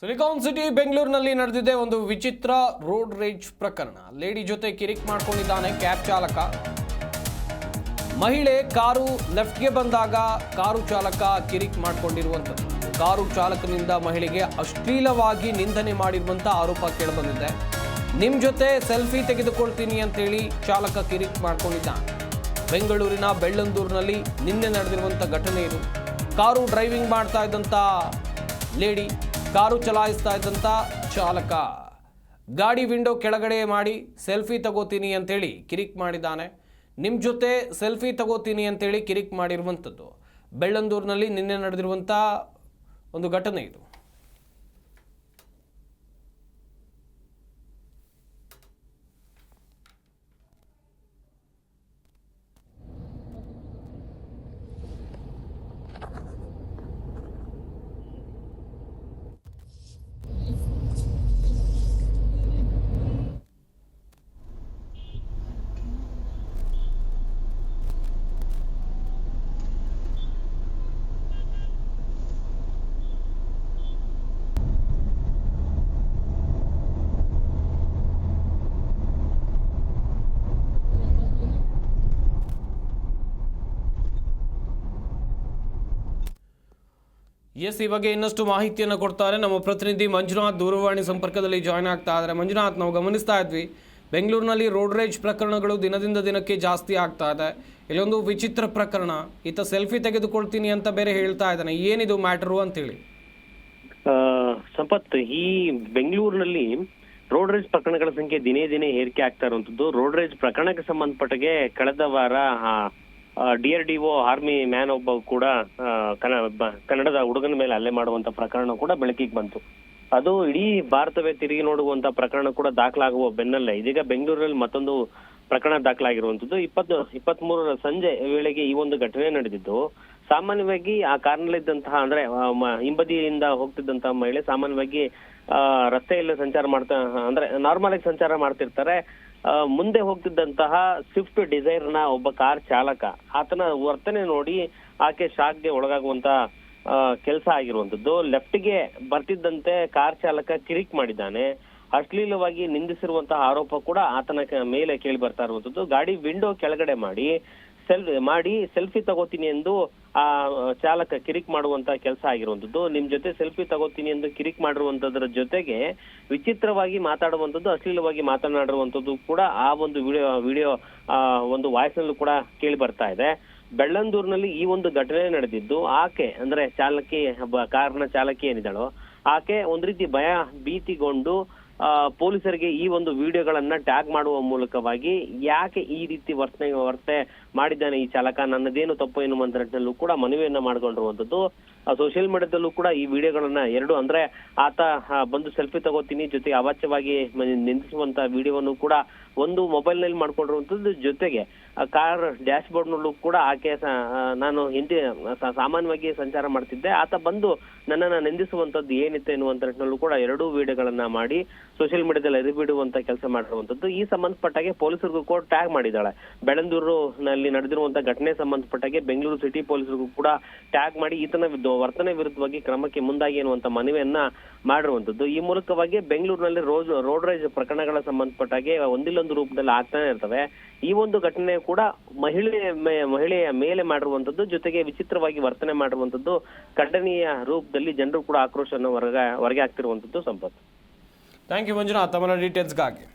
Silicon city ಬೆಂಗಳೂರಿನಲ್ಲಿ ನಡೆದಿದೆ ಒಂದು ವಿಚಿತ್ರ ರೋಡ್ ರೇಜ್ ಪ್ರಕರಣ. ಲೇಡಿ ಜೊತೆ ಕಿರಿಕ್ ಮಾಡ್ಕೊಂಡಿದ್ದಾನೆ ಕ್ಯಾಬ್ ಚಾಲಕ. ಮಹಿಳೆ ಕಾರು ಲೆಫ್ಟ್ಗೆ ಬಂದಾಗ ಕಾರು ಚಾಲಕ ಕಿರಿಕ್ ಮಾಡಿಕೊಂಡಿರುವಂಥದ್ದು. ಕಾರು ಚಾಲಕನಿಂದ ಮಹಿಳೆಗೆ ಅಶ್ಲೀಲವಾಗಿ ನಿಂದನೆ ಮಾಡಿರುವಂಥ ಆರೋಪ ಕೇಳಿಬಂದಿದೆ. ನಿಮ್ಮ ಜೊತೆ ಸೆಲ್ಫಿ ತೆಗೆದುಕೊಳ್ತೀನಿ ಅಂತೇಳಿ ಚಾಲಕ ಕಿರಿಕ್ ಮಾಡ್ಕೊಂಡಿದ್ದಾನೆ. ಬೆಂಗಳೂರಿನ ಬೆಳ್ಳಂದೂರಿನಲ್ಲಿ ನಿನ್ನೆ ನಡೆದಿರುವಂಥ ಘಟನೆ ಇದು. ಕಾರು ಡ್ರೈವಿಂಗ್ ಮಾಡ್ತಾ ಇದ್ದಂಥ ಲೇಡಿ, ಕಾರು ಚಲಾಯಿಸ್ತಾ ಇದ್ದಂಥ ಚಾಲಕ ಗಾಡಿ ವಿಂಡೋ ಕೆಳಗಡೆ ಮಾಡಿ ಸೆಲ್ಫಿ ತಗೋತೀನಿ ಅಂತೇಳಿ ಕಿರಿಕ್ ಮಾಡಿದ್ದಾನೆ. ನಿಮ್ಮ ಜೊತೆ ಸೆಲ್ಫಿ ತಗೋತೀನಿ ಅಂತೇಳಿ ಕಿರಿಕ್ ಮಾಡಿರುವಂಥದ್ದು ಬೆಳ್ಳಂದೂರಿನಲ್ಲಿ ನಿನ್ನೆ ನಡೆದಿರುವಂಥ ಒಂದು ಘಟನೆ ಇದು. ಈ ಬಗ್ಗೆ ಇನ್ನಷ್ಟು ಮಾಹಿತಿಯನ್ನು ಕೊಡ್ತಾರೆ ನಮ್ಮ ಪ್ರತಿನಿಧಿ ಮಂಜುನಾಥ್. ದೂರವಾಣಿ ಸಂಪರ್ಕದಲ್ಲಿ ಜಾಯ್ನ್ ಆಗ್ತಾ ಇದ್ದಾರೆ. ಮಂಜುನಾಥ್, ನಾವು ಗಮನಿಸ್ತಾ ಇದ್ವಿ ಬೆಂಗಳೂರಿನಲ್ಲಿ ರೋಡ್ ರೇಜ್ ಪ್ರಕರಣಗಳು ದಿನದಿಂದ ದಿನಕ್ಕೆ ಜಾಸ್ತಿ ಆಗ್ತಾ ಇದೆ. ಇಲ್ಲೊಂದು ವಿಚಿತ್ರ ಪ್ರಕರಣ, ಈತ ಸೆಲ್ಫಿ ತೆಗೆದುಕೊಳ್ತೀನಿ ಅಂತ ಬೇರೆ ಹೇಳ್ತಾ ಇದ್ದಾನೆ. ಏನಿದು ಮ್ಯಾಟರು ಅಂತೇಳಿ? ಸಂಪತ್, ಈ ಬೆಂಗಳೂರಿನಲ್ಲಿ ರೋಡ್ ರೇಜ್ ಪ್ರಕರಣಗಳ ಸಂಖ್ಯೆ ದಿನೇ ದಿನೇ ಏರಿಕೆ ಆಗ್ತಾ ಇರುವಂತದ್ದು. ರೋಡ್ ರೇಜ್ ಪ್ರಕರಣಕ್ಕೆ ಸಂಬಂಧಪಟ್ಟಗೆ ಕಳೆದ ವಾರ DRDO ಆರ್ಮಿ ಮ್ಯಾನ್ ಒಬ್ಬ ಕೂಡ ಕನ್ನಡದ ಹುಡುಗನ ಮೇಲೆ ಹಲ್ಲೆ ಮಾಡುವಂತ ಪ್ರಕರಣ ಕೂಡ ಬೆಳಕಿಗೆ ಬಂತು. ಅದು ಇಡೀ ಭಾರತವೇ ತಿರುಗಿ ನೋಡುವಂತ ಪ್ರಕರಣ ಕೂಡ ದಾಖಲಾಗುವ ಬೆನ್ನಲ್ಲೇ ಇದೀಗ ಬೆಂಗಳೂರಲ್ಲಿ ಮತ್ತೊಂದು ಪ್ರಕರಣ ದಾಖಲಾಗಿರುವಂತದ್ದು. 23 ಸಂಜೆ ವೇಳೆಗೆ ಈ ಒಂದು ಘಟನೆ ನಡೆದಿದ್ದು. ಸಾಮಾನ್ಯವಾಗಿ ಆ ಕಾರ್ನಲ್ಲಿದ್ದಂತಹ ಅಂದ್ರೆ ಹಿಂಬದಿಯಿಂದ ಹೋಗ್ತಿದ್ದಂತಹ ಮಹಿಳೆ ಸಾಮಾನ್ಯವಾಗಿ ರಸ್ತೆಯಲ್ಲಿ ಸಂಚಾರ ಮಾಡ್ತಾ ಅಂದ್ರೆ ನಾರ್ಮಲ್ ಆಗಿ ಸಂಚಾರ ಮಾಡ್ತಿರ್ತಾರೆ. ಮುಂದೆ ಹೋಗ್ತಿದ್ದಂತಹ ಸ್ವಿಫ್ಟ್ ಡಿಸೈರ್ ನ ಒಬ್ಬ ಕಾರ್ ಚಾಲಕ, ಆತನ ವರ್ತನೆ ನೋಡಿ ಆಕೆ ಶಾಕ್ಗೆ ಒಳಗಾಗುವಂತ ಕೆಲಸ ಆಗಿರುವಂತದ್ದು. ಲೆಫ್ಟ್ಗೆ ಬರ್ತಿದ್ದಂತೆ ಕಾರ್ ಚಾಲಕ ಕಿರಿಕ್ ಮಾಡಿದ್ದಾನೆ. ಅಶ್ಲೀಲವಾಗಿ ನಿಂದಿಸಿರುವಂತಹ ಆರೋಪ ಕೂಡ ಆತನ ಮೇಲೆ ಕೇಳಿ ಬರ್ತಾ ಇರುವಂತದ್ದು. ಗಾಡಿ ವಿಂಡೋ ಕೆಳಗಡೆ ಮಾಡಿ ಸೆಲ್ಫಿ ತಗೋತೀನಿ ಎಂದು ಆ ಚಾಲಕ ಕಿರಿಕ್ ಮಾಡುವಂತ ಕೆಲಸ ಆಗಿರುವಂತದ್ದು. ನಿಮ್ ಜೊತೆ ಸೆಲ್ಫಿ ತಗೋತೀನಿ ಎಂದು ಕಿರಿಕ್ ಮಾಡಿರುವಂತದ್ರ ಜೊತೆಗೆ ವಿಚಿತ್ರವಾಗಿ ಮಾತಾಡುವಂತದ್ದು, ಅಶ್ಲೀಲವಾಗಿ ಮಾತನಾಡಿರುವಂತದ್ದು ಕೂಡ ಆ ಒಂದು ವಿಡಿಯೋ ಒಂದು ವಾಯ್ಸ್ ನಲ್ಲೂ ಕೂಡ ಕೇಳಿ ಬರ್ತಾ ಇದೆ. ಬೆಳ್ಳಂದೂರಿನಲ್ಲಿ ಈ ಒಂದು ಘಟನೆ ನಡೆದಿದ್ದು. ಆಕೆ ಅಂದ್ರೆ ಕಾರ್ನ ಚಾಲಕಿ ಏನಿದ್ದಾಳೋ ಆಕೆ ಒಂದ್ ರೀತಿ ಭೀತಿಗೊಂಡು ಪೊಲೀಸರಿಗೆ ಈ ಒಂದು ವಿಡಿಯೋಗಳನ್ನ ಟ್ಯಾಗ್ ಮಾಡುವ ಮೂಲಕವಾಗಿ ಯಾಕೆ ಈ ರೀತಿ ವರ್ತನೆ ಮಾಡಿದ್ದಾನೆ ಈ ಚಾಲಕ, ನನ್ನದೇನು ತಪ್ಪು ಎನ್ನುವಂತ ನಿಟ್ಟಿನಲ್ಲೂ ಕೂಡ ಮನವಿಯನ್ನ ಮಾಡ್ಕೊಂಡಿರುವಂತದ್ದು. ಸೋಷಿಯಲ್ ಮೀಡಿಯಾದಲ್ಲೂ ಕೂಡ ಈ ವಿಡಿಯೋಗಳನ್ನ ಅಂದ್ರೆ ಆತ ಬಂದು ಸೆಲ್ಫಿ ತಗೋತೀನಿ ಜೊತೆಗೆ ಅವಾಚ್ಯವಾಗಿ ನಿಂದಿಸುವಂತ ವಿಡಿಯೋವನ್ನು ಕೂಡ ಒಂದು ಮೊಬೈಲ್ ನಲ್ಲಿ ಮಾಡ್ಕೊಂಡಿರುವಂತದ್ದು. ಜೊತೆಗೆ ಕಾರ್ ಡ್ಯಾಶ್ ಬೋರ್ಡ್ ನಲ್ಲೂ ಕೂಡ ಆಕೆ ನಾನು ಹಿಂದೆ ಸಾಮಾನ್ಯವಾಗಿ ಸಂಚಾರ ಮಾಡ್ತಿದ್ದೆ, ಆತ ಬಂದು ನನ್ನನ್ನ ನಿಂದಿಸುವಂತದ್ದು ಏನಿತ್ತು ಎನ್ನುವಂತ ನಿಟ್ಟಿನಲ್ಲೂ ಕೂಡ 2 ವಿಡಿಯೋಗಳನ್ನ ಮಾಡಿ ಸೋಷಿಯಲ್ ಮೀಡಿಯಾದಲ್ಲಿ ಅರಿಬಿಡುವಂತ ಕೆಲಸ ಮಾಡಿರುವಂತದ್ದು. ಈ ಸಂಬಂಧಪಟ್ಟಾಗೆ ಪೊಲೀಸರಿಗೂ ಕೂಡ ಟ್ಯಾಗ್ ಮಾಡಿದ್ದಾಳೆ. ಬೆಳ್ಳಂದೂರಿನಲ್ಲಿ ನಡೆದಿರುವಂತ ಘಟನೆ ಸಂಬಂಧಪಟ್ಟಾಗೆ ಬೆಂಗಳೂರು ಸಿಟಿ ಪೊಲೀಸರಿಗೂ ಕೂಡ ಟ್ಯಾಗ್ ಮಾಡಿ ಈತನ ವರ್ತನೆ ವಿರುದ್ಧವಾಗಿ ಕ್ರಮಕ್ಕೆ ಮುಂದಾಗಿ ಎನ್ನುವಂತ ಮನವಿಯನ್ನ ಮಾಡಿರುವಂತದ್ದು. ಈ ಮೂಲಕವಾಗಿ ಬೆಂಗಳೂರಿನಲ್ಲಿ ರೋಡ್ ರೇಜ್ ಪ್ರಕರಣಗಳ ಸಂಬಂಧಪಟ್ಟಾಗೆ ಒಂದಿಲ್ಲೊಂದು ರೂಪದಲ್ಲಿ ಆಗ್ತಾನೆ ಇರ್ತವೆ. ಈ ಒಂದು ಘಟನೆ ಕೂಡ ಮಹಿಳೆಯ ಮೇಲೆ ಮಾಡಿರುವಂತದ್ದು, ಜೊತೆಗೆ ವಿಚಿತ್ರವಾಗಿ ವರ್ತನೆ ಮಾಡಿರುವಂತದ್ದು, ಖಂಡನೀಯ ರೂಪದಲ್ಲಿ ಜನರು ಕೂಡ ಆಕ್ರೋಶವನ್ನು ಹೊರಗೆ ಹಾಕ್ತಿರುವಂತದ್ದು. ಸಂಪತ್, ಥ್ಯಾಂಕ್ ಯು ಮಂಜುನಾಥ್, ತಮ್ಮ ಡೀಟೇಲ್ಸ್ಗಾಗಿ.